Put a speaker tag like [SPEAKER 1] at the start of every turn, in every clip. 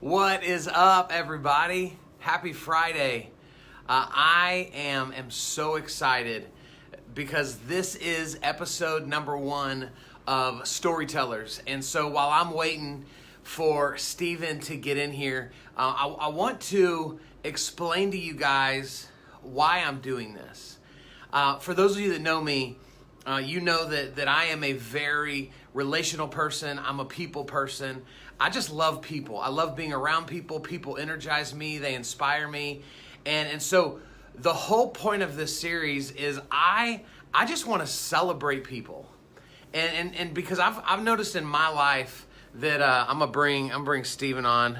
[SPEAKER 1] What is up, everybody? Happy Friday. I am so excited because this is episode number 1 of Storytellers. And so while I'm waiting for Steven to get in here, I want to explain to you guys why I'm doing this. For those of you that know me, you know that I am a very relational person. I'm a people person. I just love people. I love being around people. People energize me. They inspire me. And so the whole point of this series is I just want to celebrate people. And because I've noticed in my life that I'm gonna bring Steven on.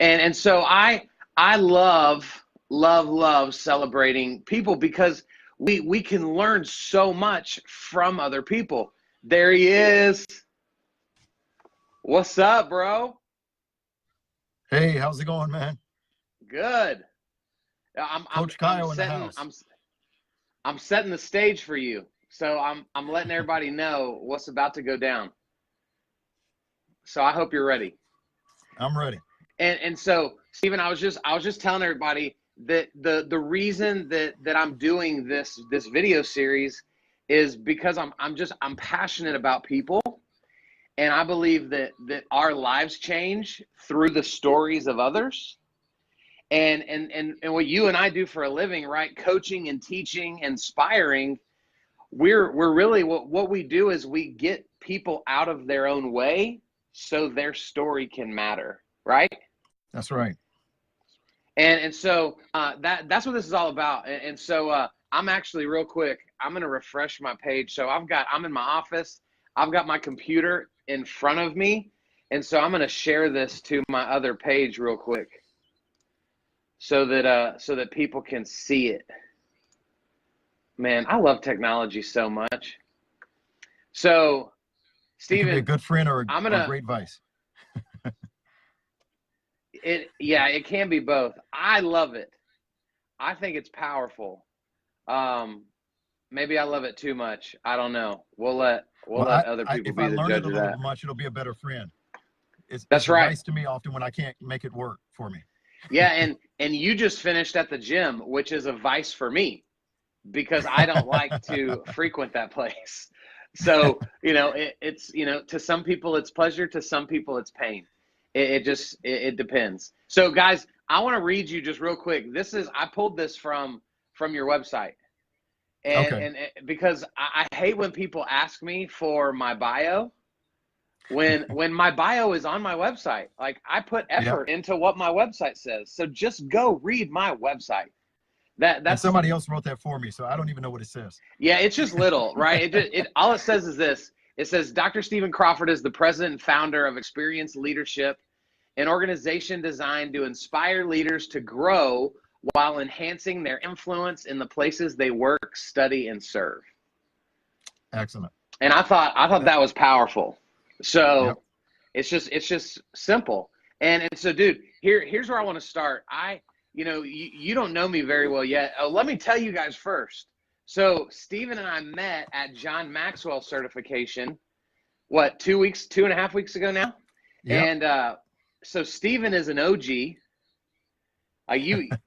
[SPEAKER 1] And so I love celebrating people because we can learn so much from other people. There he is. What's up, bro?
[SPEAKER 2] Hey, how's it going, man?
[SPEAKER 1] Good.
[SPEAKER 2] Coach Kyle in the house.
[SPEAKER 1] I'm setting the stage for you. So I'm letting everybody know what's about to go down. So I hope you're ready.
[SPEAKER 2] I'm ready.
[SPEAKER 1] And so, Steven, I was just telling everybody that the reason that I'm doing this video series is because I'm passionate about people, and I believe that our lives change through the stories of others. And what you and I do for a living, right? Coaching and teaching, inspiring, we're really what we do is we get people out of their own way so their story can matter, right?
[SPEAKER 2] That's right.
[SPEAKER 1] And so that's what this is all about. And so I'm actually, real quick, I'm going to refresh my page. So I'm in my office. I've got my computer in front of me. And so I'm going to share this to my other page real quick so that people can see it. Man, I love technology so much. So, Steven,
[SPEAKER 2] it can be a good friend or a great vice.
[SPEAKER 1] It can be both. I love it. I think it's powerful. Maybe I love it too much. I don't know. We'll let other people be the judge of that. If I learn it a little much,
[SPEAKER 2] it'll be a better friend.
[SPEAKER 1] That's right.
[SPEAKER 2] Nice to me often when I can't make it work for me.
[SPEAKER 1] Yeah, and you just finished at the gym, which is a vice for me because I don't like to frequent that place. So, it's to some people it's pleasure, to some people it's pain. It depends. So, guys, I want to read you just real quick. I pulled this from your website. And because I hate when people ask me for my bio when my bio is on my website. Like, I put effort into what my website says. So just go read my website.
[SPEAKER 2] And somebody else wrote that for me, so I don't even know what it says.
[SPEAKER 1] Yeah, it's just little, right? All it says is this. It says, Dr. Steven Crawford is the president and founder of Experience Leadership, an organization designed to inspire leaders to grow while enhancing their influence in the places they work, study, and serve.
[SPEAKER 2] Excellent.
[SPEAKER 1] And I thought that was powerful. So it's just simple. And so, dude, here's where I want to start. You don't know me very well yet. Let me tell you guys first. So Steven and I met at John Maxwell certification, 2.5 weeks ago now?
[SPEAKER 2] Yep.
[SPEAKER 1] And so Steven is an OG.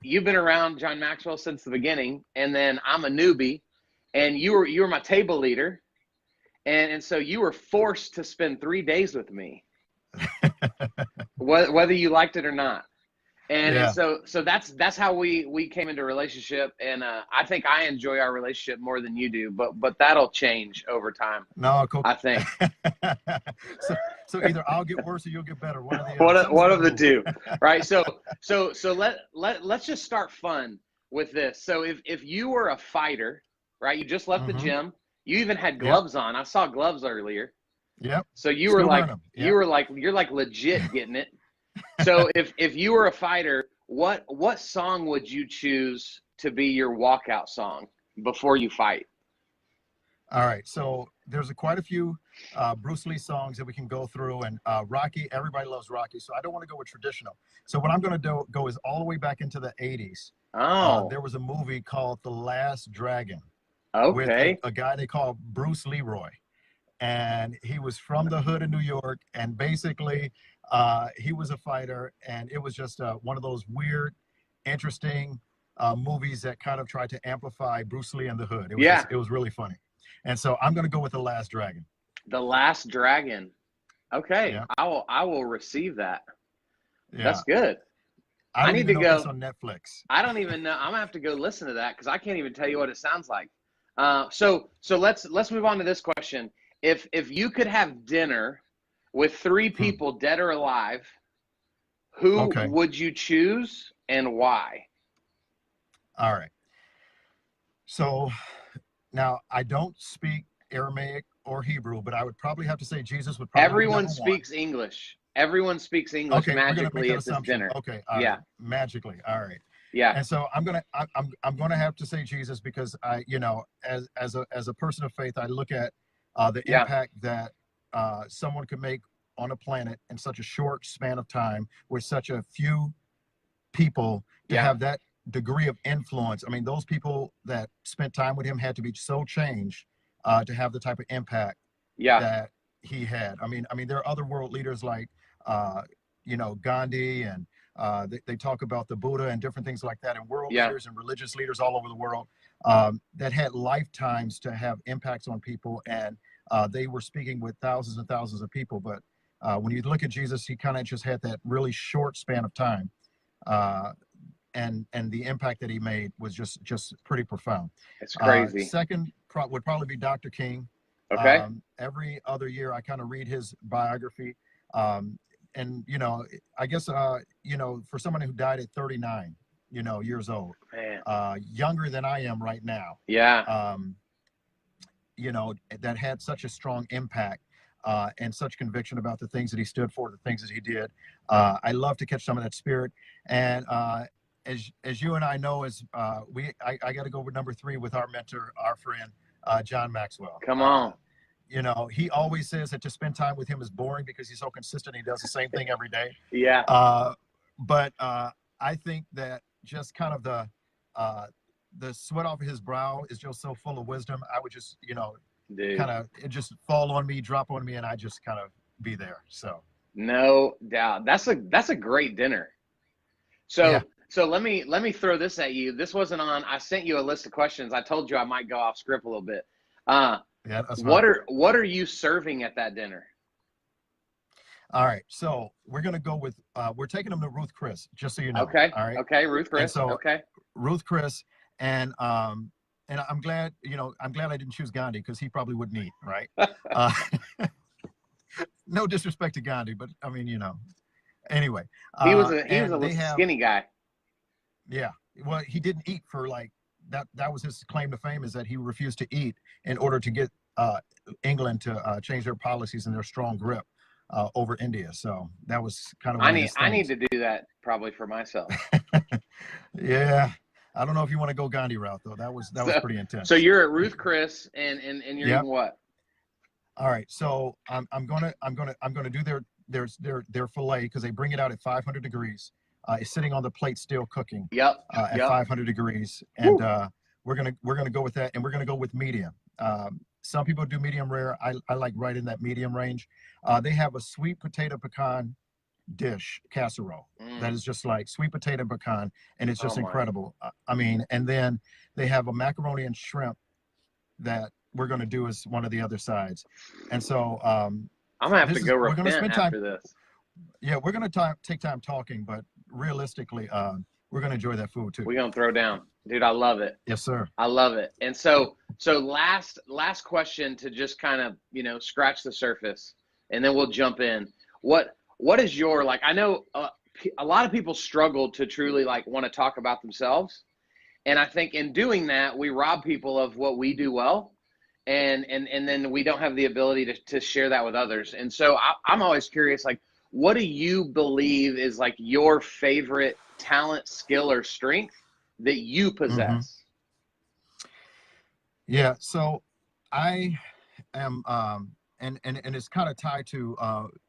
[SPEAKER 1] You've been around John Maxwell since the beginning, and then I'm a newbie, and you were my table leader, and so you were forced to spend 3 days with me, whether you liked it or not. And so that's how we came into a relationship, and I think I enjoy our relationship more than you do, but that'll change over time.
[SPEAKER 2] No, cool.
[SPEAKER 1] I think.
[SPEAKER 2] So either I'll get worse or you'll get better. One
[SPEAKER 1] of the two, right? So let's just start fun with this. So if you were a fighter, right? You just left the gym. You even had gloves on. I saw gloves earlier.
[SPEAKER 2] Yep.
[SPEAKER 1] So you're like legit getting it. So if you were a fighter, what song would you choose to be your walkout song before you fight?
[SPEAKER 2] All right. So there's quite a few Bruce Lee songs that we can go through, and Rocky. Everybody loves Rocky, so I don't want to go with traditional. So what I'm going to go is all the way back into the 80s.
[SPEAKER 1] Oh.
[SPEAKER 2] There was a movie called The Last Dragon.
[SPEAKER 1] Okay.
[SPEAKER 2] With a guy they call Bruce Leroy. and he was from the hood of New York, and basically he was a fighter, and it was just one of those weird, interesting movies that kind of tried to amplify Bruce Lee and the hood. It was really funny. And so I'm going to go with The Last Dragon.
[SPEAKER 1] The Last Dragon. Okay,
[SPEAKER 2] Yeah.
[SPEAKER 1] I will receive that.
[SPEAKER 2] Yeah.
[SPEAKER 1] That's good.
[SPEAKER 2] I
[SPEAKER 1] need to
[SPEAKER 2] know
[SPEAKER 1] go.
[SPEAKER 2] It's on Netflix.
[SPEAKER 1] I don't even know. I'm gonna have to go listen to that because I can't even tell you what it sounds like. So let's move on to this question. If you could have dinner with three people, dead or alive, who would you choose and why?
[SPEAKER 2] All right. So now I don't speak Aramaic or Hebrew, but I would probably have to say Jesus would probably
[SPEAKER 1] Everyone
[SPEAKER 2] be
[SPEAKER 1] speaks English. Everyone speaks English magically at this dinner.
[SPEAKER 2] Okay.
[SPEAKER 1] Yeah.
[SPEAKER 2] Magically. All right.
[SPEAKER 1] Yeah.
[SPEAKER 2] And so I'm gonna have to say Jesus because I, as a person of faith, I look at the impact that someone could make on a planet in such a short span of time with such a few people to have that degree of influence. I mean, those people that spent time with him had to be so changed to have the type of impact that he had. I mean, there are other world leaders like, Gandhi, and they talk about the Buddha and different things like that, and world leaders and religious leaders all over the world that had lifetimes to have impacts on people, and they were speaking with thousands and thousands of people. But when you look at Jesus, he kind of just had that really short span of time. And the impact that he made was just pretty profound.
[SPEAKER 1] It's crazy.
[SPEAKER 2] Second would probably be Dr. King.
[SPEAKER 1] Okay.
[SPEAKER 2] Every other year I kind of read his biography. And, I guess, for someone who died at 39, years old, younger than I am right now.
[SPEAKER 1] Yeah.
[SPEAKER 2] That had such a strong impact and such conviction about the things that he stood for, the things that he did. I love to catch some of that spirit. And as you and I know, I got to go with number 3 with our mentor, our friend, John Maxwell.
[SPEAKER 1] Come on.
[SPEAKER 2] He always says that to spend time with him is boring because he's so consistent. He does the same thing every day.
[SPEAKER 1] Yeah.
[SPEAKER 2] But I think that just kind of the sweat off of his brow is just so full of wisdom. I would just, kind of it just fall on me, drop on me, and I just kind of be there. So
[SPEAKER 1] no doubt. That's a great dinner. So let me throw this at you. This wasn't on. I sent you a list of questions. I told you I might go off script a little bit.
[SPEAKER 2] That's
[SPEAKER 1] what are you serving at that dinner?
[SPEAKER 2] All right, so we're gonna go with we're taking them to Ruth Chris, just so you know.
[SPEAKER 1] Okay.
[SPEAKER 2] All right.
[SPEAKER 1] Okay, Ruth Chris.
[SPEAKER 2] So,
[SPEAKER 1] okay.
[SPEAKER 2] Ruth Chris, and I'm glad I didn't choose Gandhi because he probably wouldn't eat, right? No disrespect to Gandhi, but I mean, anyway.
[SPEAKER 1] He was a skinny guy.
[SPEAKER 2] Yeah. Well, he didn't eat for like that. That was his claim to fame, is that he refused to eat in order to get England to change their policies and their strong grip over India. So that was kind of. I
[SPEAKER 1] need to do that probably for myself.
[SPEAKER 2] Yeah. I don't know if you want to go Gandhi route though. That was pretty intense.
[SPEAKER 1] So you're at Ruth Chris and you're eating what?
[SPEAKER 2] All right. So I'm gonna do their fillet because they bring it out at 500 degrees. It's sitting on the plate still cooking.
[SPEAKER 1] Yep.
[SPEAKER 2] At 500 degrees, and we're gonna go with that, and we're gonna go with medium. Some people do medium rare. I like right in that medium range. They have a sweet potato pecan dish casserole that is just like sweet potato pecan, and it's just incredible. I mean, and then they have a macaroni and shrimp that we're going to do as one of the other sides. And so
[SPEAKER 1] I'm gonna have to go repent after this.
[SPEAKER 2] Yeah, we're going to take time talking, but realistically, we're going to enjoy that food too.
[SPEAKER 1] We're going to throw down, dude. I love it.
[SPEAKER 2] Yes, sir.
[SPEAKER 1] I love it. And so last question to just kind of scratch the surface, and then we'll jump in. What is your, like, I know a lot of people struggle to truly want to talk about themselves. And I think in doing that, we rob people of what we do well. And then we don't have the ability to share that with others. And so I'm always curious, what do you believe is your favorite talent, skill, or strength that you possess?
[SPEAKER 2] Yeah. So I am, and it's kind of tied to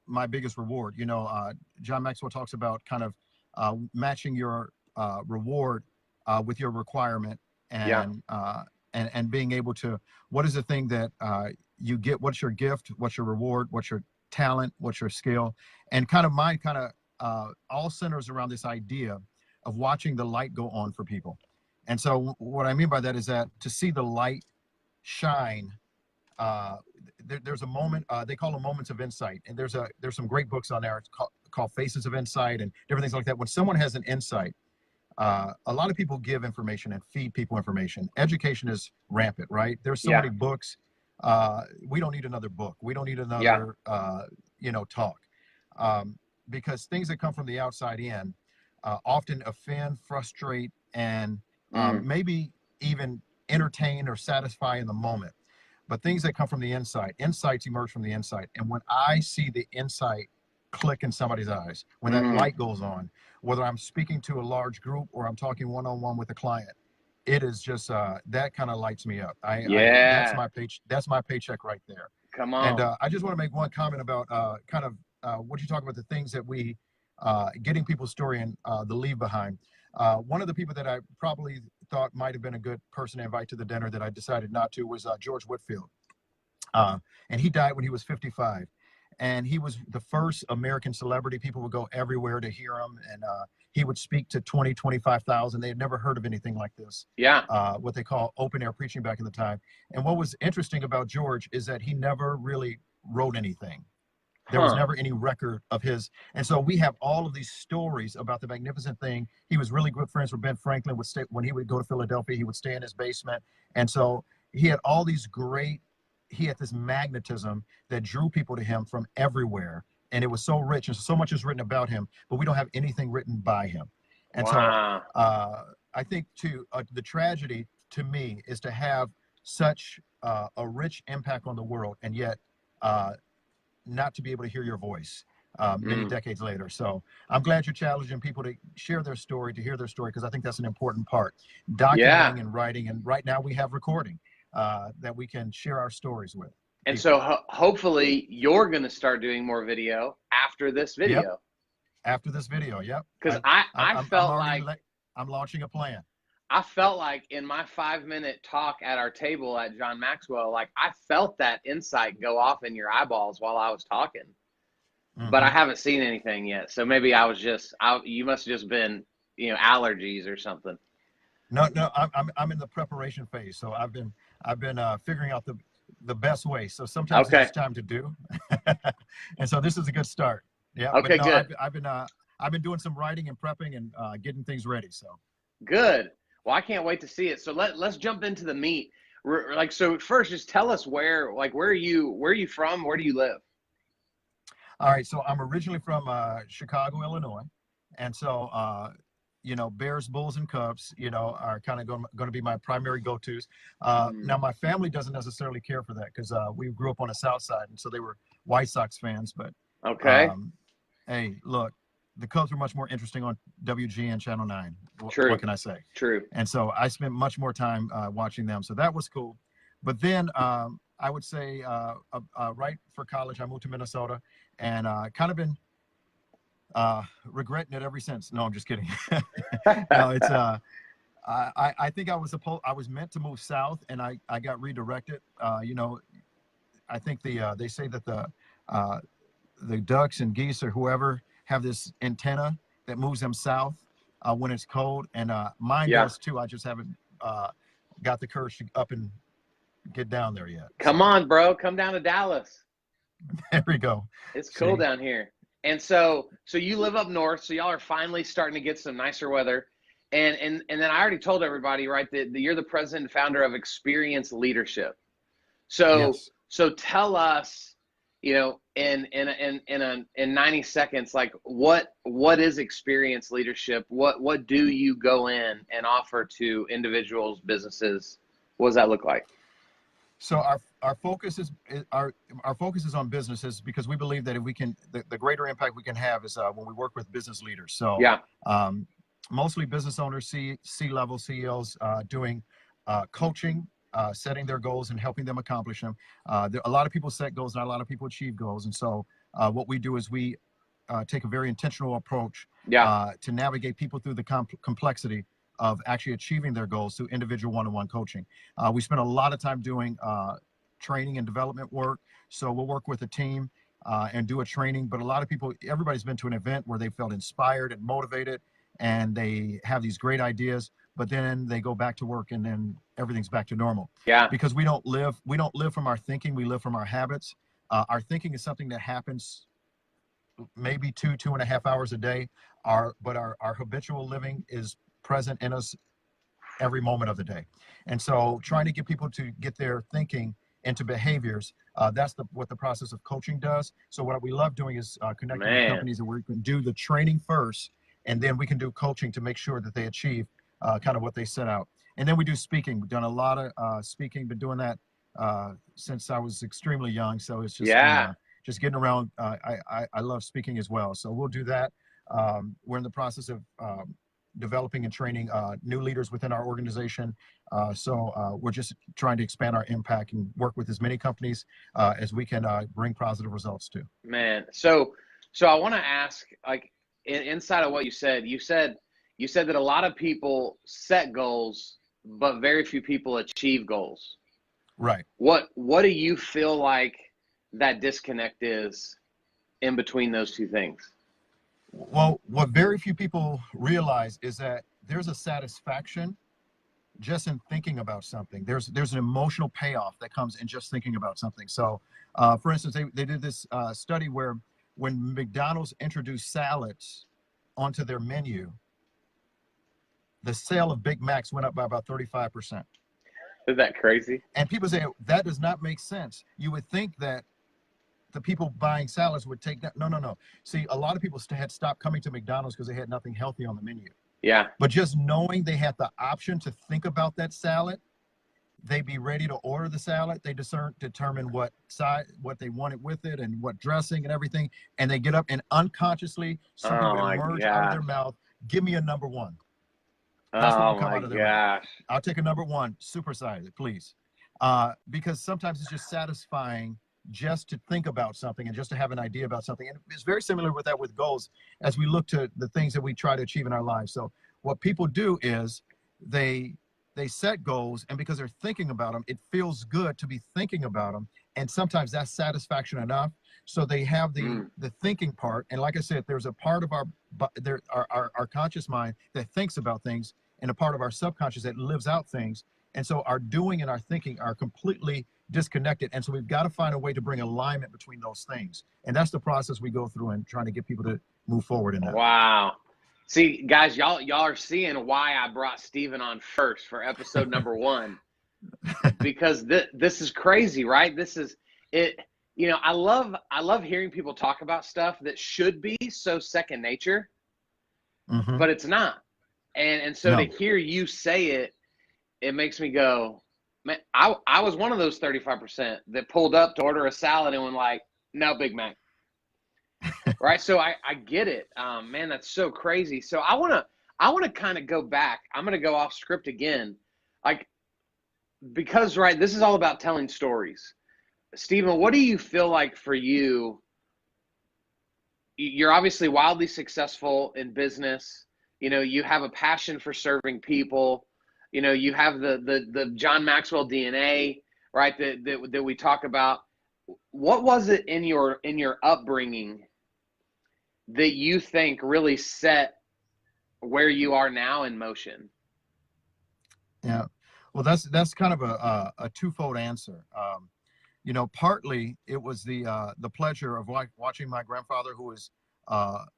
[SPEAKER 2] my biggest reward. John Maxwell talks about kind of matching your reward with your requirement, and being able to, what is the thing that you get what's your gift, what's your reward, what's your talent, what's your skill, and kind of mine all centers around this idea of watching the light go on for people. And so what I mean by that is that to see the light shine, there's a moment, they call them moments of insight. And there's some great books on there. It's called Faces of Insight and different things like that. When someone has an insight, a lot of people give information and feed people information. Education is rampant, right? There's so many books. We don't need another book. We don't need another, talk. Because things that come from the outside in often offend, frustrate, and maybe even entertain or satisfy in the moment. But things that come from the inside, insights emerge from the inside. And when I see the insight click in somebody's eyes, when that light goes on, whether I'm speaking to a large group or I'm talking one-on-one with a client, it is just that kind of lights me up. That's my paycheck right there.
[SPEAKER 1] Come on.
[SPEAKER 2] And I just want to make one comment about what you talk about, the things that we getting people's story and the leave behind. One of the people that I probably thought might have been a good person to invite to the dinner that I decided not to was George Whitfield. And he died when he was 55. And he was the first American celebrity. People would go everywhere to hear him. And he would speak to 20, 25,000. They had never heard of anything like this.
[SPEAKER 1] Yeah.
[SPEAKER 2] What they call open air preaching back in the time. And what was interesting about George is that he never really wrote anything. There was never any record of his. And so we have all of these stories about the magnificent thing. He was really good friends with Ben Franklin. When he would go to Philadelphia, he would stay in his basement. And so he had all these he had this magnetism that drew people to him from everywhere. And it was so rich. And so much is written about him, but we don't have anything written by him. And so I think the tragedy to me is to have such a rich impact on the world and yet not to be able to hear your voice many decades later. So I'm glad you're challenging people to share their story, to hear their story, because I think that's an important part. Documenting and writing, and right now we have recording that we can share our stories with.
[SPEAKER 1] And people. So hopefully you're going to start doing more video after this video.
[SPEAKER 2] Yep. After this video, yep.
[SPEAKER 1] Because I felt like
[SPEAKER 2] I'm launching a plan.
[SPEAKER 1] I felt like in my 5-minute talk at our table at John Maxwell, like I felt that insight go off in your eyeballs while I was talking, but I haven't seen anything yet. So maybe you must have just been, allergies or something.
[SPEAKER 2] No, I'm in the preparation phase. So I've been figuring out the best way. So sometimes it's time to do. And so this is a good start. Yeah.
[SPEAKER 1] Okay, good.
[SPEAKER 2] I've been doing some writing and prepping and getting things ready. So
[SPEAKER 1] good. Well, I can't wait to see it. So let's jump into the meat. So first, just tell us where are you from? Where do you live?
[SPEAKER 2] All right. So I'm originally from Chicago, Illinois. And so, Bears, Bulls, and Cubs, are kind of going to be my primary go-tos. Now, my family doesn't necessarily care for that because we grew up on the South Side. And so they were White Sox fans. But hey, look. The Cubs were much more interesting on WGN Channel 9.
[SPEAKER 1] True.
[SPEAKER 2] What can I say?
[SPEAKER 1] True.
[SPEAKER 2] And so I spent much more time watching them. So that was cool. But then I would say right for college, I moved to Minnesota and kind of been regretting it ever since. No, I'm just kidding. No, it's I think I was meant to move south and I got redirected. I think they say that the ducks and geese or whoever have this antenna that moves them south when it's cold, and mine does too. I just haven't got the courage to up and get down there yet.
[SPEAKER 1] Come on, bro. Come down to Dallas.
[SPEAKER 2] There we go.
[SPEAKER 1] It's cool down here. And so you live up north, so y'all are finally starting to get some nicer weather. And then I already told everybody, right, that you're the president and founder of Experience Leadership. So tell us, in 90 seconds, like what is Experience Leadership? What do you go in and offer to individuals, businesses? What does that look like?
[SPEAKER 2] So our focus is on businesses because we believe that if we can, the greater impact we can have is when we work with business leaders. So mostly business owners, C-level CEOs, doing coaching, setting their goals and helping them accomplish them. A lot of people set goals, not a lot of people achieve goals. And so what we do is we take a very intentional approach to navigate people through the complexity of actually achieving their goals through individual one-on-one coaching. We spend a lot of time doing training and development work. So we'll work with a team and do a training. But a lot of people, everybody's been to an event where they felt inspired and motivated, and they have these great ideas, but then they go back to work and then everything's back to normal.
[SPEAKER 1] Yeah.
[SPEAKER 2] Because we don't live from our thinking, we live from our habits. Our thinking is something that happens maybe 2.5 hours a day. But our habitual living is present in us every moment of the day. And so trying to get people to get their thinking into behaviors, that's what the process of coaching does. So what we love doing is connecting with companies where we can do the training first, and then we can do coaching to make sure that they achieve kind of what they set out. And then we do speaking. We've done a lot of speaking, been doing that since I was extremely young. So it's just just getting around. I love speaking as well. So we'll do that. We're in the process of developing and training new leaders within our organization. So we're just trying to expand our impact and work with as many companies as we can bring positive results to.
[SPEAKER 1] Man, so I want to ask, like, inside of what you said that a lot of people set goals, but very few people achieve goals.
[SPEAKER 2] Right.
[SPEAKER 1] What do you feel like that disconnect is in between those two things?
[SPEAKER 2] Well, what very few people realize is that there's a satisfaction just in thinking about something. There's an emotional payoff that comes in just thinking about something. So, for instance, they did this study where when McDonald's introduced salads onto their menu, the sale of Big Macs went up by about 35%.
[SPEAKER 1] Is that crazy?
[SPEAKER 2] And people say, that does not make sense. You would think that the people buying salads would take that. No. See, a lot of people had stopped coming to McDonald's because they had nothing healthy on the menu.
[SPEAKER 1] Yeah.
[SPEAKER 2] But just knowing they had the option to think about that salad, they'd be ready to order the salad. They determine what side, what they wanted with it, and what dressing and everything. And they get up and unconsciously something would emerge out of their mouth. Give me a number one. That's what will come out of their mouth. I'll take a number one, supersize it, please. Because sometimes it's just satisfying just to think about something and just to have an idea about something. And it's very similar with that with goals as we look to the things that we try to achieve in our lives. So what people do is they set goals, and because they're thinking about them, it feels good to be thinking about them. And sometimes that's satisfaction enough. So they have the thinking part. And like I said, there's a part of our conscious mind that thinks about things, and a part of our subconscious that lives out things. And so our doing and our thinking are completely disconnected. And so we've got to find a way to bring alignment between those things. And that's the process we go through in trying to get people to move forward in that.
[SPEAKER 1] Wow. See, guys, y'all are seeing why I brought Stephen on first for episode number 1, because this is crazy, right? This is it. You know, I love hearing people talk about stuff that should be so second nature, but it's not. And so to hear you say it makes me go, man, I was one of those 35% that pulled up to order a salad and went like, no, Big Mac. Right. So I get it. Man, that's so crazy. So I want to kind of go back. I'm going to go off script again. Like, because, right, this is all about telling stories. Stephen, what do you feel like for you? You're obviously wildly successful in business. You know, you have a passion for serving people. You know, you have the John Maxwell DNA, right, that we talk about. What was it in your upbringing that you think really set where you are now in motion?
[SPEAKER 2] Yeah, well, that's kind of a twofold answer. You know, partly it was the pleasure of watching my grandfather, who was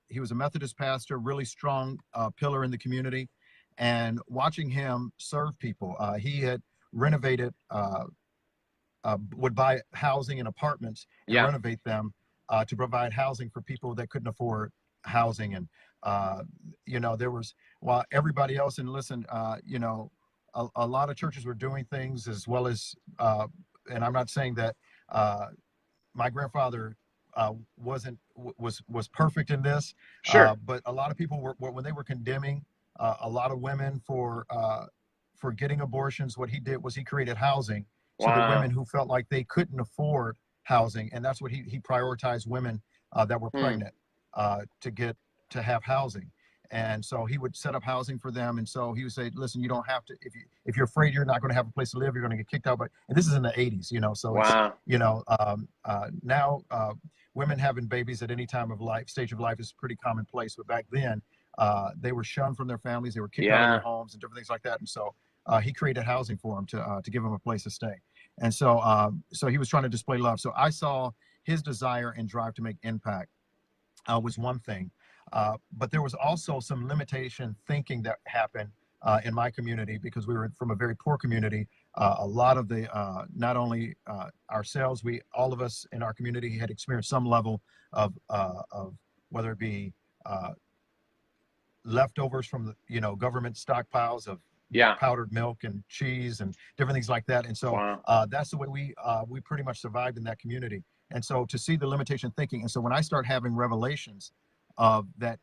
[SPEAKER 2] he was a Methodist pastor, really strong pillar in the community, and watching him serve people. He had renovated, would buy housing and apartments and renovate them to provide housing for people that couldn't afford housing. And you know, there was, while everybody else, and listen, you know, a lot of churches were doing things as well as, and I'm not saying that my grandfather was perfect in this.
[SPEAKER 1] Sure.
[SPEAKER 2] But a lot of people were, when they were condemning a lot of women for getting abortions, what he did was he created housing. So the women who felt like they couldn't afford housing, and that's what he prioritized women that were pregnant to have housing. And so he would set up housing for them. And so he would say, listen, you don't have to, if you're afraid you're not going to have a place to live, you're going to get kicked out. But and this is in the 80s, so it's,
[SPEAKER 1] Wow.
[SPEAKER 2] now women having babies at any time of life, stage of life is pretty commonplace. But back then, they were shunned from their families. They were kicked out of their homes and different things like that. And so he created housing for them to give them a place to stay. And so, so he was trying to display love. So I saw his desire and drive to make impact was one thing. But there was also some limitation thinking that happened in my community, because we were from a very poor community. A lot of the, not only ourselves, all of us in our community had experienced some level of whether it be leftovers from the, government stockpiles of powdered milk and cheese and different things like that. And so that's the way we pretty much survived in that community. And so to see the limitation thinking, and so when I start having revelations of that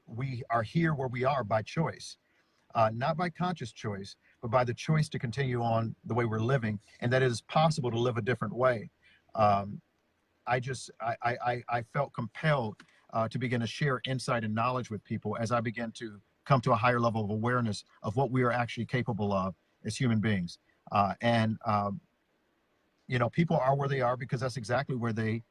[SPEAKER 2] we are here where we are by choice, not by conscious choice, but by the choice to continue on the way we're living, and that it is possible to live a different way. I felt compelled to begin to share insight and knowledge with people as I began to come to a higher level of awareness of what we are actually capable of as human beings. People are where they are because that's exactly where they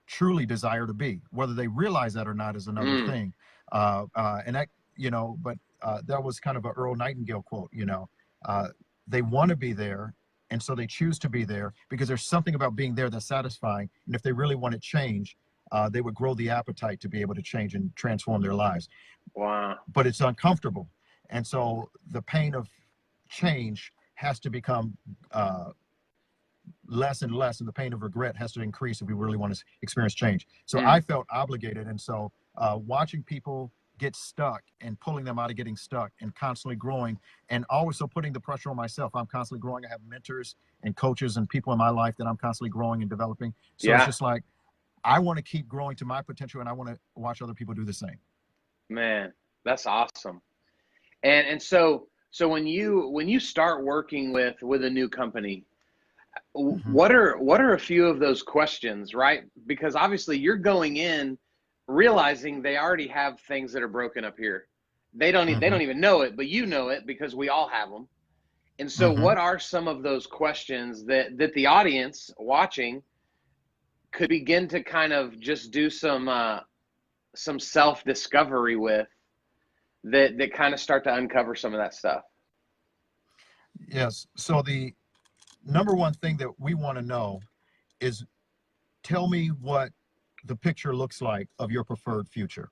[SPEAKER 2] truly desire to be. Whether they realize that or not is another thing. And that, but that was kind of an Earl Nightingale quote, they want to be there. And so they choose to be there because there's something about being there that's satisfying. And if they really want to change, they would grow the appetite to be able to change and transform their lives.
[SPEAKER 1] Wow.
[SPEAKER 2] But it's uncomfortable. And so the pain of change has to become less and less, and the pain of regret has to increase if we really want to experience change. So I felt obligated. And so watching people get stuck and pulling them out of getting stuck and constantly growing, and also putting the pressure on myself. I'm constantly growing. I have mentors and coaches and people in my life that I'm constantly growing and developing. So it's just like, I want to keep growing to my potential, and I want to watch other people do the same.
[SPEAKER 1] Man, that's awesome. And so when you start working with a new company, what are a few of those questions, right? Because obviously you're going in realizing they already have things that are broken up here. They don't even know it, but you know it because we all have them. And so what are some of those questions that the audience watching could begin to kind of just do some self-discovery with, that kind of start to uncover some of that stuff?
[SPEAKER 2] Yes. So the number one thing that we want to know is, tell me what the picture looks like of your preferred future.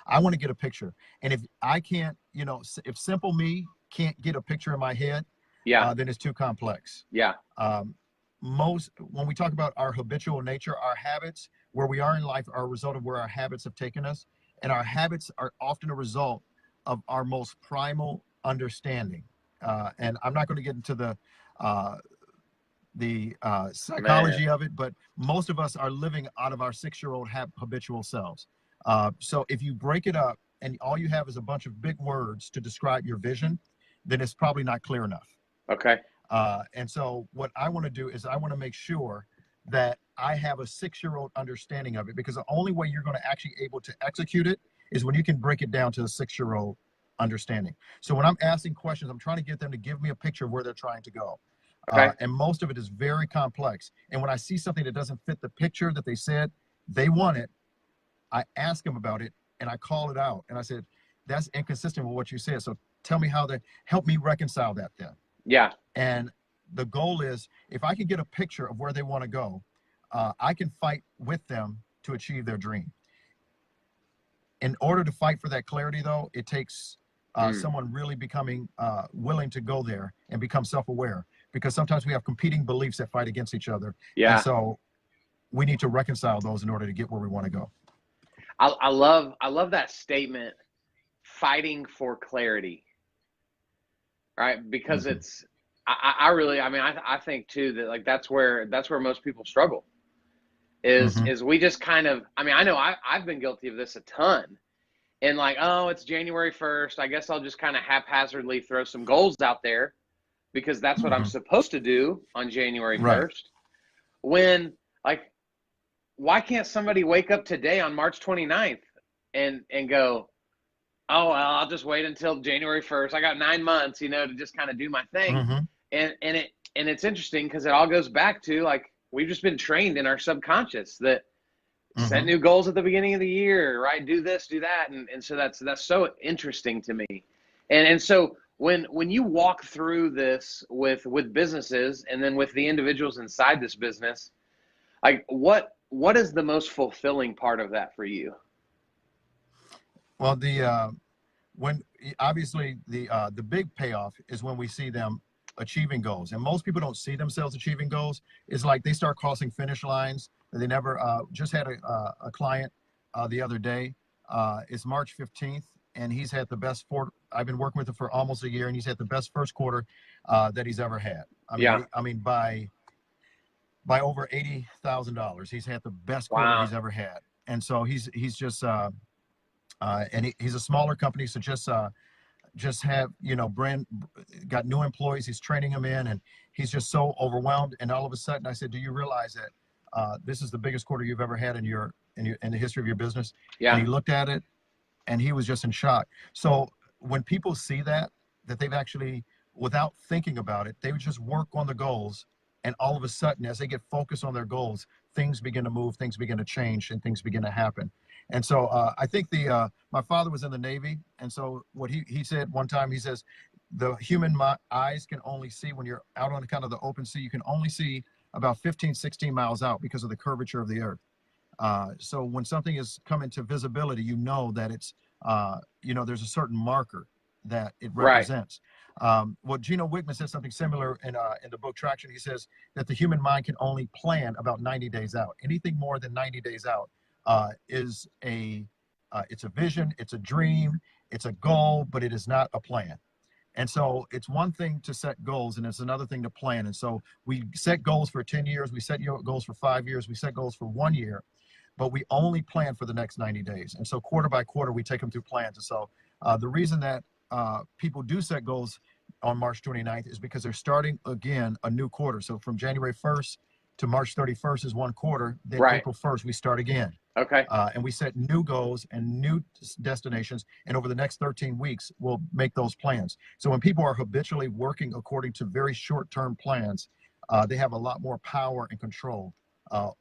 [SPEAKER 2] I want to get a picture. And if I can't, if simple me can't get a picture in my head, then it's too complex. When we talk about our habitual nature, our habits, where we are in life, are a result of where our habits have taken us. And our habits are often a result of our most primal understanding. And I'm not going to get into the psychology of it, but most of us are living out of our 6-year-old habitual selves. So if you break it up and all you have is a bunch of big words to describe your vision, then it's probably not clear enough.
[SPEAKER 1] Okay.
[SPEAKER 2] And so what I want to do is I want to make sure that I have a 6-year-old understanding of it, because the only way you're going to actually able to execute it is when you can break it down to a 6-year-old understanding. So when I'm asking questions, I'm trying to get them to give me a picture of where they're trying to go.
[SPEAKER 1] Okay.
[SPEAKER 2] And most of it is very complex. And when I see something that doesn't fit the picture that they said they wanted, I ask them about it and I call it out. And I said, that's inconsistent with what you said. So tell me how to help me reconcile that then.
[SPEAKER 1] Yeah.
[SPEAKER 2] And the goal is, if I can get a picture of where they want to go, I can fight with them to achieve their dream. In order to fight for that clarity, though, it takes someone really becoming willing to go there and become self-aware, because sometimes we have competing beliefs that fight against each other.
[SPEAKER 1] Yeah.
[SPEAKER 2] And so we need to reconcile those in order to get where we want to go.
[SPEAKER 1] I love that statement, fighting for clarity, right? Because it's, I think too, that like, that's where most people struggle is we just kind of, I know I've been guilty of this a ton. And like, oh, it's January 1st. I guess I'll just kind of haphazardly throw some goals out there because that's what I'm supposed to do on January 1st. When, like, why can't somebody wake up today on March 29th and go, oh, well, I'll just wait until January 1st. I got 9 months, to just kind of do my thing.
[SPEAKER 2] Mm-hmm.
[SPEAKER 1] And it's interesting because it all goes back to, like, we've just been trained in our subconscious that set
[SPEAKER 2] Mm-hmm.
[SPEAKER 1] new goals at the beginning of the year, right? Do this, do that. And so that's so interesting to me. And so when you walk through this with businesses and then with the individuals inside this business, like what is the most fulfilling part of that for you?
[SPEAKER 2] Well, when obviously the big payoff is when we see them achieving goals, and most people don't see themselves achieving goals. It's like they start crossing finish lines that they never. Just had a client the other day. It's March 15th, and he's had the best I've been working with him for almost a year, and he's had the best first quarter that he's ever had.
[SPEAKER 1] Yeah.
[SPEAKER 2] I mean by over $80,000, he's had the best quarter
[SPEAKER 1] Wow.
[SPEAKER 2] he's ever had, and so he's just. And he's a smaller company, so just have got new employees. He's training them in, and he's just so overwhelmed. And all of a sudden, I said, "Do you realize that this is the biggest quarter you've ever had in the history of your business?"
[SPEAKER 1] Yeah.
[SPEAKER 2] And he looked at it, and he was just in shock. So when people see that they've actually, without thinking about it, they would just work on the goals, and all of a sudden, as they get focused on their goals, things begin to move, things begin to change, and things begin to happen. And so I think my father was in the Navy, and so what he said one time, he says, the human eyes can only see, when you're out on kind of the open sea, you can only see about 15, 16 miles out because of the curvature of the earth. So when something is coming to visibility, that it's, there's a certain marker that it represents. Right. Well, Gino Wickman said something similar in the book Traction. He says that the human mind can only plan about 90 days out. Anything more than 90 days out is it's a vision, it's a dream, it's a goal, but it is not a plan. And so it's one thing to set goals, and it's another thing to plan. And so we set goals for 10 years, we set goals for 5 years, we set goals for 1 year, but we only plan for the next 90 days. And so quarter by quarter, we take them through plans. And so the reason that people do set goals on March 29th is because they're starting again a new quarter. So from January 1st to March 31st is one quarter. Then right. April 1st, we start again.
[SPEAKER 1] Okay.
[SPEAKER 2] And we set new goals and new destinations. And over the next 13 weeks, we'll make those plans. So when people are habitually working according to very short-term plans, they have a lot more power and control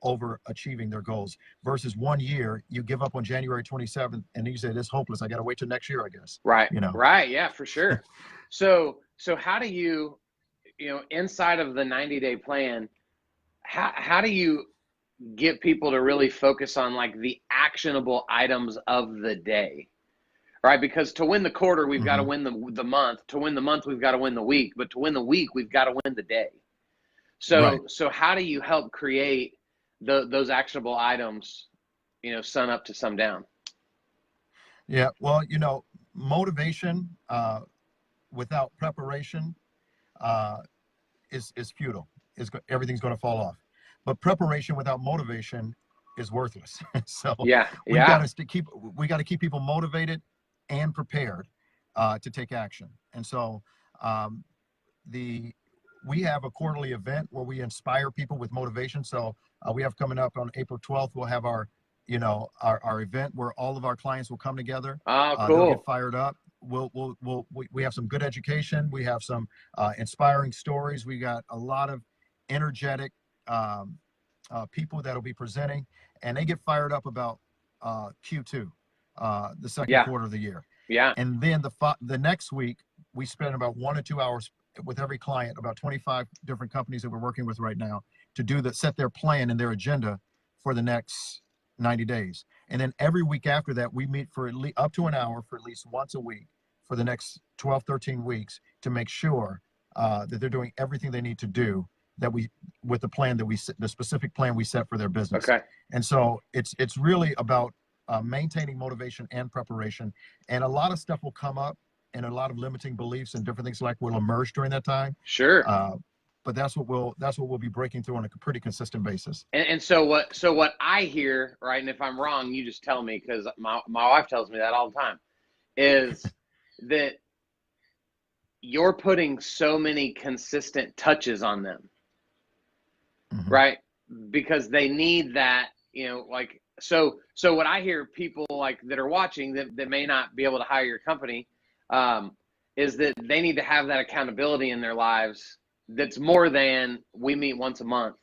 [SPEAKER 2] over achieving their goals. Versus 1 year, you give up on January 27th, and you say, "This is hopeless. I got to wait till next year, I guess."
[SPEAKER 1] Right. Right. Yeah, for sure. So how do you, inside of the 90-day plan, how do you get people to really focus on, like, the actionable items of the day, right? Because to win the quarter, we've got to win the month. To win the month, we've got to win the week. But to win the week, we've got to win the day. So right. So how do you help create those actionable items, sun up to sundown?
[SPEAKER 2] Yeah, well, motivation without preparation is futile. Everything's going to fall off. But preparation without motivation is worthless. So we got to keep people motivated and prepared to take action. And so we have a quarterly event where we inspire people with motivation. So we have coming up on April 12th, we'll have our event where all of our clients will come together.
[SPEAKER 1] Oh, cool.
[SPEAKER 2] They'll get fired up. We have some good education. We have some inspiring stories. We got a lot of energetic people that'll be presenting, and they get fired up about Q2, the second quarter of the year.
[SPEAKER 1] Yeah.
[SPEAKER 2] And then the next week, we spend about 1 or 2 hours with every client, about 25 different companies that we're working with right now, to set their plan and their agenda for the next 90 days. And then every week after that, we meet for up to an hour for at least once a week for the next 12, 13 weeks to make sure that they're doing everything they need to do with the plan the specific plan we set for their business.
[SPEAKER 1] Okay.
[SPEAKER 2] And so it's really about maintaining motivation and preparation. And a lot of stuff will come up, and a lot of limiting beliefs and different things will emerge during that time.
[SPEAKER 1] Sure.
[SPEAKER 2] But that's what we'll be breaking through on a pretty consistent basis.
[SPEAKER 1] And so what I hear, right, and if I'm wrong, you just tell me, because my wife tells me that all the time, is that you're putting so many consistent touches on them, right? Because they need that, like So what I hear people like that are watching that may not be able to hire your company, is that they need to have that accountability in their lives that's more than we meet once a month,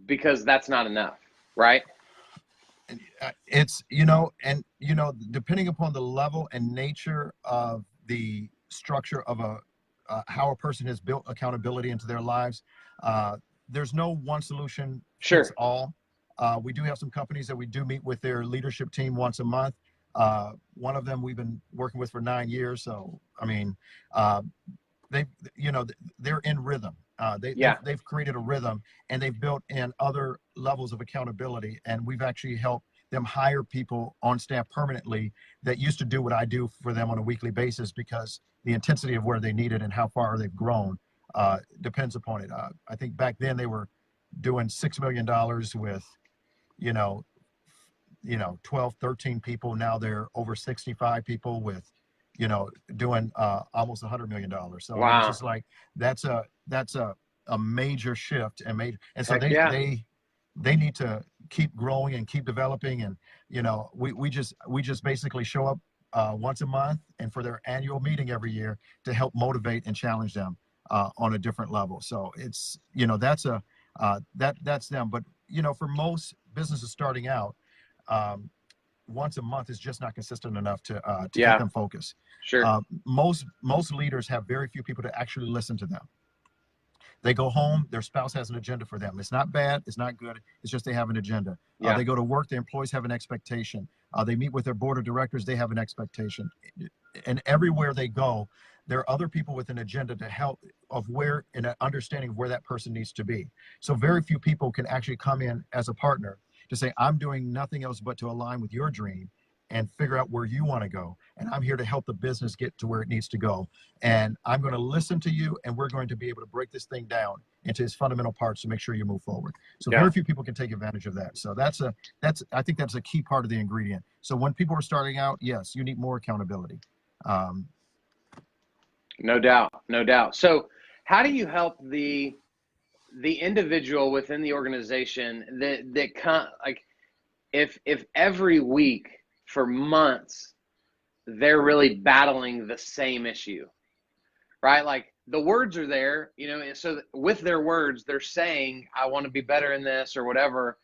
[SPEAKER 1] because that's not enough, right?
[SPEAKER 2] It's, depending upon the level and nature of the structure of how a person has built accountability into their lives, there's no one solution fits
[SPEAKER 1] Sure.
[SPEAKER 2] all. We do have some companies that we do meet with their leadership team once a month. One of them we've been working with for 9 years. So, I mean, they, they're in rhythm.
[SPEAKER 1] Yeah.
[SPEAKER 2] They've created a rhythm, and they've built in other levels of accountability. And we've actually helped them hire people on staff permanently that used to do what I do for them on a weekly basis, because the intensity of where they need it and how far they've grown depends upon it. I think back then they were doing $6 million with, you know, 12, 13 people. Now they're over 65 people with, doing almost $100 million. So I mean, it's
[SPEAKER 1] Wow.
[SPEAKER 2] just like, that's a major shift, and so
[SPEAKER 1] Heck yeah.
[SPEAKER 2] they need to keep growing and keep developing. And, we just basically show up once a month, and for their annual meeting every year, to help motivate and challenge them on a different level. So it's, that's them. But, for most businesses starting out, once a month is just not consistent enough to keep
[SPEAKER 1] Yeah.
[SPEAKER 2] them focused.
[SPEAKER 1] Sure.
[SPEAKER 2] Most leaders have very few people to actually listen to them. They go home, their spouse has an agenda for them. It's not bad, it's not good, it's just they have an agenda.
[SPEAKER 1] Yeah.
[SPEAKER 2] They go to work, their employees have an expectation. They meet with their board of directors, they have an expectation. And everywhere they go, there are other people with an agenda to help of where, and an understanding of where that person needs to be. So very few people can actually come in as a partner to say, I'm doing nothing else but to align with your dream and figure out where you want to go. And I'm here to help the business get to where it needs to go. And I'm going to listen to you, and we're going to be able to break this thing down into its fundamental parts to make sure you move forward. So
[SPEAKER 1] Yeah.
[SPEAKER 2] very few people can take advantage of that. So I think that's a key part of the ingredient. So when people are starting out, yes, you need more accountability.
[SPEAKER 1] No doubt. No doubt. So how do you help the individual within the organization like, if every week for months they're really battling the same issue, right? Like, the words are there, so with their words they're saying, I want to be better in this or whatever,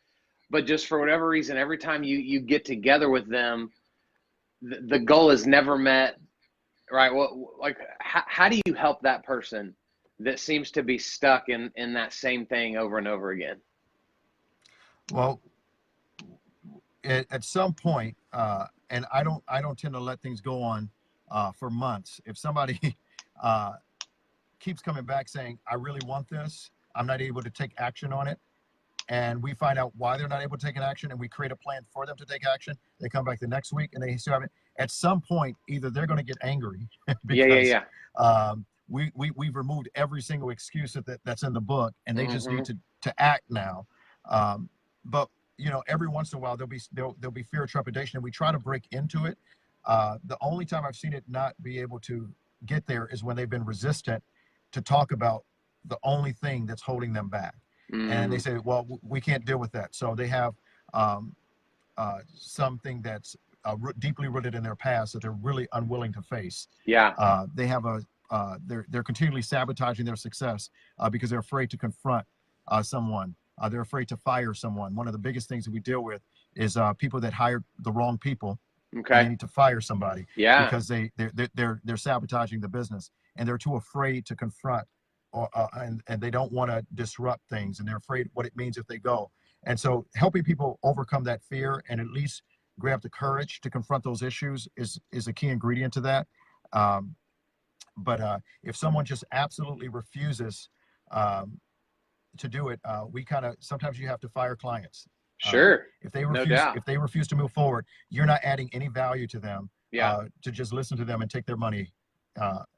[SPEAKER 1] but just for whatever reason, every time you get together with them, the goal is never met, right? Well, like, how do you help that person that seems to be stuck in that same thing over and over again?
[SPEAKER 2] Well, at some point, and I don't tend to let things go on for months. If somebody keeps coming back saying, I really want this, I'm not able to take action on it, and we find out why they're not able to take an action, and we create a plan for them to take action, they come back the next week and they still haven't. At some point, either they're going to get angry because we've removed every single excuse that's in the book, and they just need to act now. But every once in a while there'll be fear or trepidation, and we try to break into it. The only time I've seen it not be able to get there is when they've been resistant to talk about the only thing that's holding them back. And they say, well, we can't deal with that. So they have something that's deeply rooted in their past that they're really unwilling to face.
[SPEAKER 1] Yeah.
[SPEAKER 2] They have they're continually sabotaging their success because they're afraid to confront someone. They're afraid to fire someone. One of the biggest things that we deal with is people that hired the wrong people.
[SPEAKER 1] Okay.
[SPEAKER 2] And they need to fire somebody.
[SPEAKER 1] Yeah.
[SPEAKER 2] Because they're sabotaging the business, and they're too afraid to confront, and they don't want to disrupt things, and they're afraid what it means if they go. And so helping people overcome that fear and at least grab the courage to confront those issues is a key ingredient to that. But if someone just absolutely refuses to do it, sometimes you have to fire clients.
[SPEAKER 1] Sure.
[SPEAKER 2] If they refuse to move forward, you're not adding any value to them. To just listen to them and take their money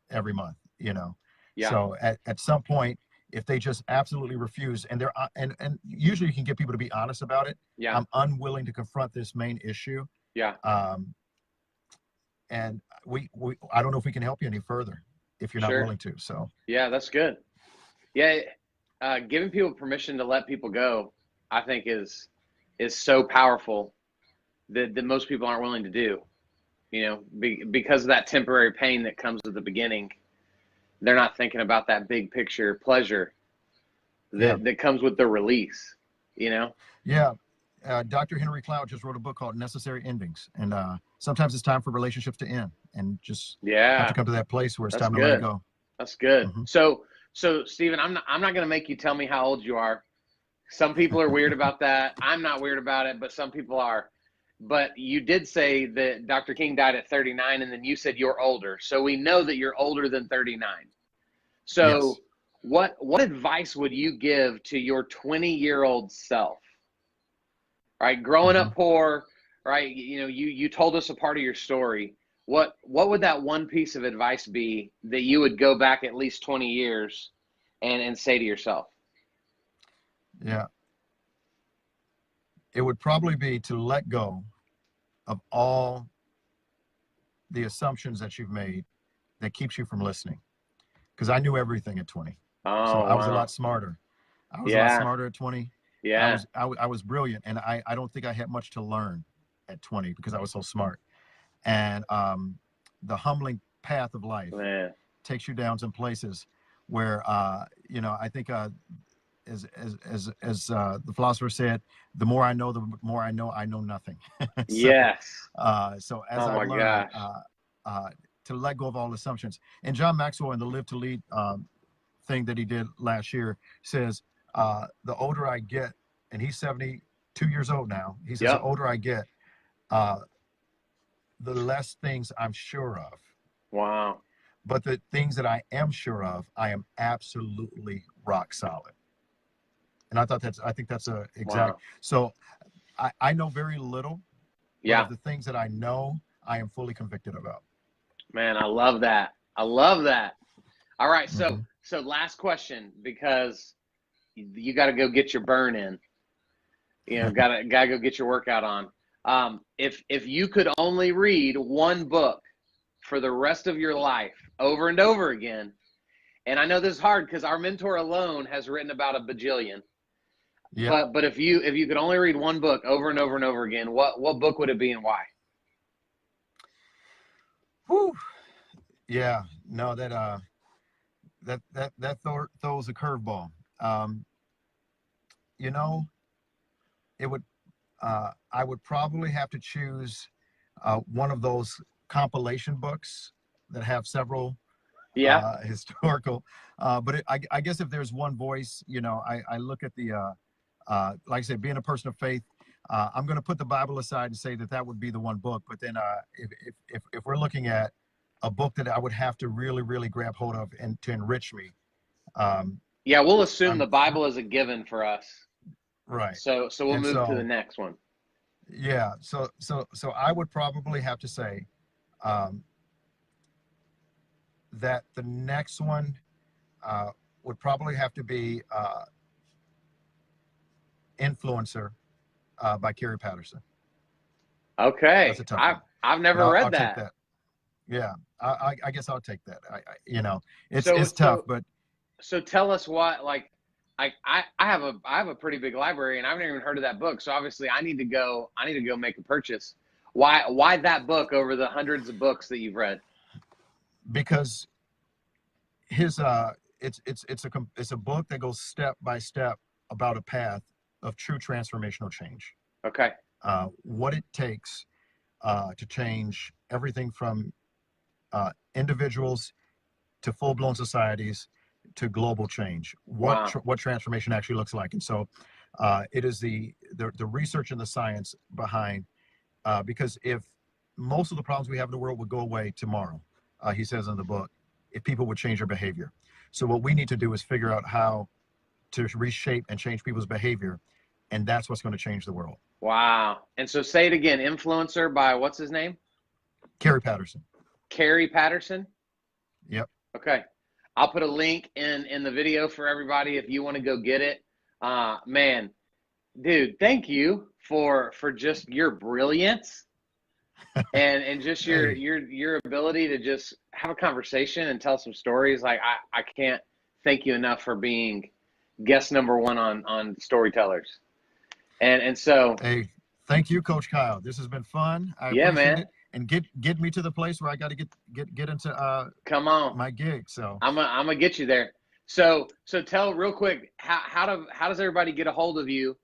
[SPEAKER 2] every month.
[SPEAKER 1] Yeah.
[SPEAKER 2] So at some point, if they just absolutely refuse, and they're and usually you can get people to be honest about it.
[SPEAKER 1] Yeah.
[SPEAKER 2] I'm unwilling to confront this main issue.
[SPEAKER 1] Yeah.
[SPEAKER 2] And I don't know if we can help you any further if you're not willing to. So
[SPEAKER 1] yeah, that's good. Yeah. Giving people permission to let people go, I think is is so powerful that most people aren't willing to do. You know, because of that temporary pain that comes at the beginning, they're not thinking about that big picture pleasure that comes with the release, you know?
[SPEAKER 2] Yeah. Dr. Henry Cloud just wrote a book called Necessary Endings. And sometimes it's time for relationships to end and just have to come to that place where it's time to let it go.
[SPEAKER 1] That's good.
[SPEAKER 2] Mm-hmm.
[SPEAKER 1] So Stephen, I'm not going to make you tell me how old you are. Some people are weird about that. I'm not weird about it, but some people are. But you did say that Dr. King died at 39, and then you said you're older. So we know that you're older than 39. So yes. What advice would you give to your 20-year-old self? Right, growing up poor, right? You know, you told us a part of your story. What would that one piece of advice be that you would go back at least 20 years and say to yourself?
[SPEAKER 2] Yeah. It would probably be to let go of all the assumptions that you've made that keeps you from listening. Because I knew everything at 20.
[SPEAKER 1] Oh,
[SPEAKER 2] so I was
[SPEAKER 1] wow.
[SPEAKER 2] a lot smarter. I was a lot smarter at 20.
[SPEAKER 1] Yeah.
[SPEAKER 2] I was brilliant, and I don't think I had much to learn at 20 because I was so smart. And the humbling path of life takes you down some places where you know, I think as the philosopher said, the more I know I know nothing. So,
[SPEAKER 1] yes.
[SPEAKER 2] So as I learned to let go of all assumptions, and John Maxwell in the Live to Lead thing that he did last year says, the older I get, and he's 72 years old now. He says, the older I get, the less things I'm sure of.
[SPEAKER 1] Wow.
[SPEAKER 2] But the things that I am sure of, I am absolutely rock solid. And I think that's a exact. Wow. So I know very little. Yeah. But of the things that I know, I am fully convicted about.
[SPEAKER 1] Man, I love that. I love that. All right. So last question, because you got to go get your burn in. You know, gotta go get your workout on. If you could only read one book for the rest of your life over and over again, and I know this is hard because our mentor alone has written about a bajillion. Yeah. But if you could only read one book over and over and over again, what book would it be and why?
[SPEAKER 2] Whew. Yeah. No, that throws a curveball. You know, it would. I would probably have to choose one of those compilation books that have several historical. But I guess if there's one voice, you know, I look at the, like I said, being a person of faith, I'm going to put the Bible aside and say that would be the one book. But then if we're looking at a book that I would have to really, really grab hold of and to enrich me.
[SPEAKER 1] Yeah, we'll assume the Bible is a given for us.
[SPEAKER 2] Right.
[SPEAKER 1] So we'll move to the next one.
[SPEAKER 2] Yeah. So I would probably have to say that the next one would probably have to be Influencer by Carrie Patterson.
[SPEAKER 1] Okay. That's a tough one. I've never read that.
[SPEAKER 2] Take that. Yeah. I guess I'll take that. You know, it's tough, but.
[SPEAKER 1] So tell us what, like, I have a pretty big library and I've never even heard of that book. So obviously I need to go make a purchase. Why that book over the hundreds of books that you've read?
[SPEAKER 2] Because his it's a book that goes step by step about a path of true transformational change.
[SPEAKER 1] Okay.
[SPEAKER 2] What it takes to change everything from individuals to full-blown societies to global change, what transformation actually looks like. And so it is the research and the science behind, because if most of the problems we have in the world would go away tomorrow, he says in the book, if people would change their behavior. So what we need to do is figure out how to reshape and change people's behavior, and that's what's going to change the world.
[SPEAKER 1] Wow. And so say it again, Influencer by what's his name?
[SPEAKER 2] Carrie Patterson.
[SPEAKER 1] Carrie Patterson?
[SPEAKER 2] Yep.
[SPEAKER 1] Okay. I'll put a link in the video for everybody if you want to go get it. Man, dude, thank you for just your brilliance and just your ability to just have a conversation and tell some stories. Like I can't thank you enough for being guest number one on Storytellers. And so,
[SPEAKER 2] Hey, thank you, Coach Kyle. This has been fun. I
[SPEAKER 1] yeah,
[SPEAKER 2] appreciate
[SPEAKER 1] man,
[SPEAKER 2] it. And get me to the place where I got to get into
[SPEAKER 1] come on.
[SPEAKER 2] my gig. So
[SPEAKER 1] I'm gonna get you there. So tell real quick, how does everybody get a hold of you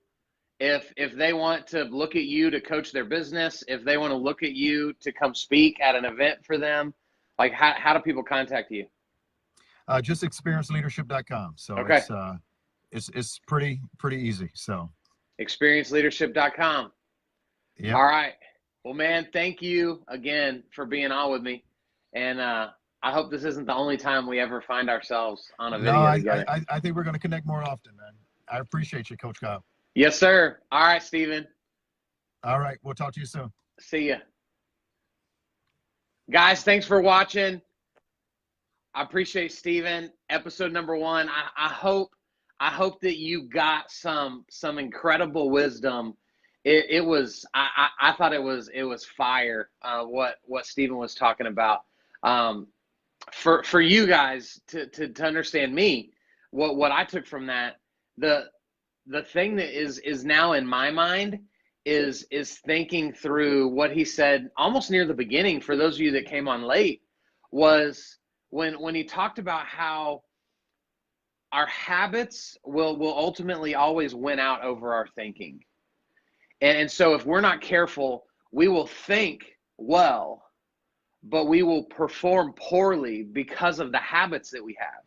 [SPEAKER 1] if they want to look at you to coach their business, if they want to look at you to come speak at an event for them, like how do people contact you?
[SPEAKER 2] just experienceleadership.com. So
[SPEAKER 1] Okay.
[SPEAKER 2] it's pretty easy. So
[SPEAKER 1] Experienceleadership.com.
[SPEAKER 2] yeah.
[SPEAKER 1] All right. Well, man, thank you again for being on with me. And I hope this isn't the only time we ever find ourselves on a
[SPEAKER 2] No,
[SPEAKER 1] video together.
[SPEAKER 2] I think we're going to connect more often, man. I appreciate you, Coach Kyle.
[SPEAKER 1] Yes, sir. All right, Stephen.
[SPEAKER 2] All right. We'll talk to you soon.
[SPEAKER 1] See ya. Guys, thanks for watching. I appreciate Stephen. Episode number 1. I hope that you got some incredible wisdom. It was I thought it was fire what Stephen was talking about. For you guys to understand me, what I took from that, the thing that is now in my mind is thinking through what he said almost near the beginning. For those of you that came on late, was when he talked about how our habits will ultimately always win out over our thinking. And so if we're not careful, we will think well, but we will perform poorly because of the habits that we have.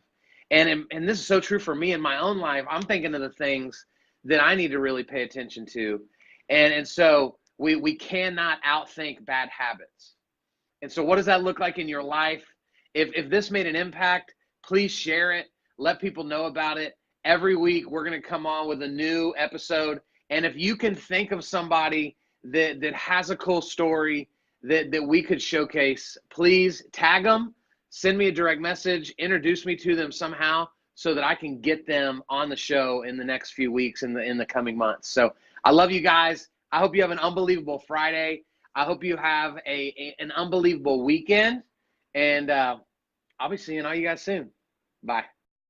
[SPEAKER 1] And this is so true for me in my own life. I'm thinking of the things that I need to really pay attention to. And so we cannot outthink bad habits. And so what does that look like in your life? If this made an impact, please share it. Let people know about it. Every week we're going to come on with a new episode. And if you can think of somebody that has a cool story that we could showcase, please tag them, send me a direct message, introduce me to them somehow so that I can get them on the show in the next few weeks in the coming months. So I love you guys. I hope you have an unbelievable Friday. I hope you have an unbelievable weekend. And I'll be seeing all you guys soon. Bye.